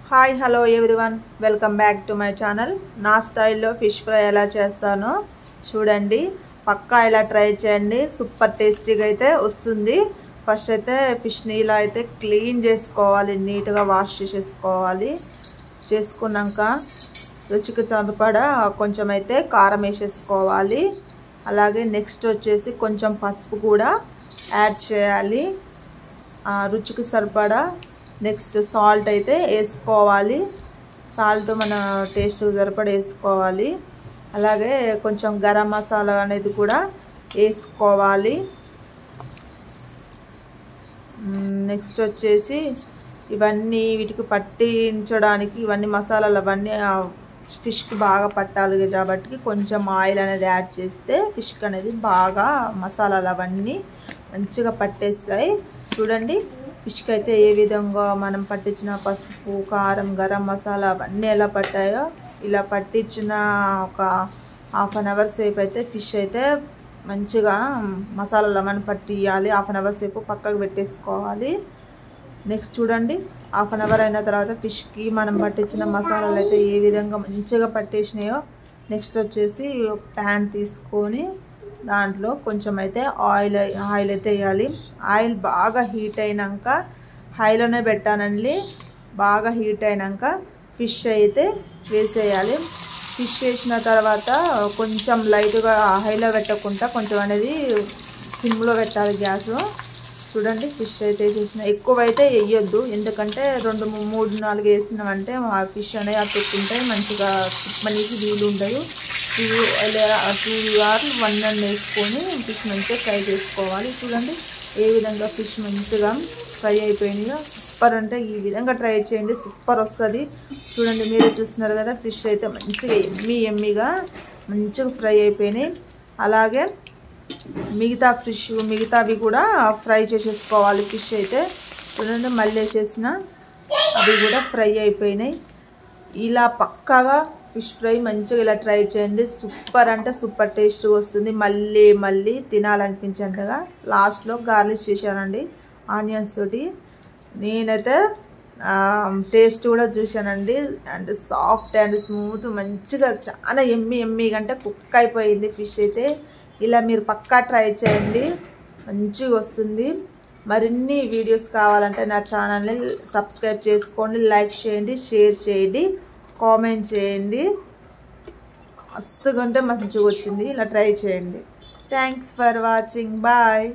Hi hello everyone, welcome back to my channel. నా స్టైల్లో fish fry ఎలా చేస్తానో చూడండి. పక్కా ఇలా ట్రై చేయండి, సూపర్ టేస్టీగా అయితే వస్తుంది. ఫస్ట్ అయితే ఫిష్ని ఇలా అయితే క్లీన్ చేసుకోవాలి, నీట్గా వాష్ చేసేసుకోవాలి. చేసుకున్నాక రుచికి సరిపడా కొంచెం అయితే కారం వేసేసుకోవాలి. అలాగే నెక్స్ట్ వచ్చేసి కొంచెం పసుపు కూడా యాడ్ చేయాలి, రుచికి సరిపడా. నెక్స్ట్ సాల్ట్ అయితే వేసుకోవాలి, సాల్ట్ మన టేస్ట్ సరిపడా వేసుకోవాలి. అలాగే కొంచెం గరం మసాలా అనేది కూడా వేసుకోవాలి. నెక్స్ట్ వచ్చేసి ఇవన్నీ వీటికి పట్టించడానికి ఇవన్నీ మసాలాలు అవన్నీ ఫిష్కి బాగా పట్టాలి కాబట్టి కొంచెం ఆయిల్ అనేది యాడ్ చేస్తే ఫిష్కి అనేది బాగా మసాలాలు అవన్నీ మంచిగా పట్టేస్తాయి. చూడండి ఫిష్కి అయితే ఏ విధంగా మనం పట్టించిన పసుపు, కారం, గరం మసాలా అవన్నీ ఎలా పట్టాయో ఇలా పట్టించిన ఒక ½ అవర్ సేపు అయితే ఫిష్ అయితే మంచిగా మసాలాలు అవన్నీ పట్టియాలి. ½ అవర్ సేపు పక్కకు పెట్టేసుకోవాలి. నెక్స్ట్ చూడండి ½ అవర్ అయిన తర్వాత ఫిష్కి మనం పట్టించిన మసాలాలు అయితే ఏ విధంగా మంచిగా పట్టేసినాయో. నెక్స్ట్ వచ్చేసి ప్యాన్ తీసుకొని దాంట్లో కొంచెం అయితే ఆయిల్ అయితే వేయాలి. ఆయిల్ బాగా హీట్ అయినాక, హైలోనే పెట్టానండి, బాగా హీట్ అయినాక ఫిష్ అయితే వేసేయాలి. ఫిష్ వేసిన తర్వాత కొంచెం లైట్గా హైలో పెట్టకుండా కొంచెం అనేది సిమ్లో పెట్టాలి గ్యాస్. చూడండి ఫిష్ అయితే వేసేసిన, ఎక్కువైతే వేయొద్దు, ఎందుకంటే 2, 3, 4 వేసినామంటే ఆ ఫిష్ అనేది అతుక్కుంటే మంచిగా తిప్పనీకి వీలు ఉండదు. 2 or 1 వేసుకొని ఫిష్ మంచిగా ఫ్రై చేసుకోవాలి. చూడండి ఏ విధంగా ఫిష్ మంచిగా ఫ్రై అయిపోయిందిగా. సూపర్ అంటే ఈ విధంగా ట్రై చేయండి, సూపర్ వస్తుంది. చూడండి మీరే చూస్తున్నారు కదా, ఫిష్ అయితే మంచిగా ఎమ్మీగా మంచిగా ఫ్రై అయిపోయినాయి. అలాగే మిగతావి కూడా ఫ్రై చేసేసుకోవాలి. ఫిష్ అయితే చూడండి మళ్ళీ వేసేసిన అవి కూడా ఫ్రై అయిపోయినాయి. ఇలా పక్కాగా ఫిష్ ఫ్రై మంచిగా ఇలా ట్రై చేయండి, సూపర్ అంటే సూపర్ టేస్ట్ వస్తుంది. మళ్ళీ తినాలనిపించేంతగా. లాస్ట్లో గార్లిష్ చేశానండి ఆనియన్స్ తోటి. నేనైతే టేస్ట్ కూడా చూశానండి, అండ్ సాఫ్ట్ అండ్ స్మూత్ మంచిగా చాలా ఎమ్మీగా అంటే కుక్ అయిపోయింది ఫిష్ అయితే. ఇలా మీరు పక్కా ట్రై చేయండి, మంచిగా వస్తుంది. మరిన్ని వీడియోస్ కావాలంటే నా ఛానల్ని సబ్స్క్రైబ్ చేసుకోండి, లైక్ చేయండి, షేర్ చేయండి, కామెంట్ చేయండి. మస్తుగా అంటే మంచిగా వచ్చింది, ఇలా ట్రై చేయండి. Thanks for watching, bye.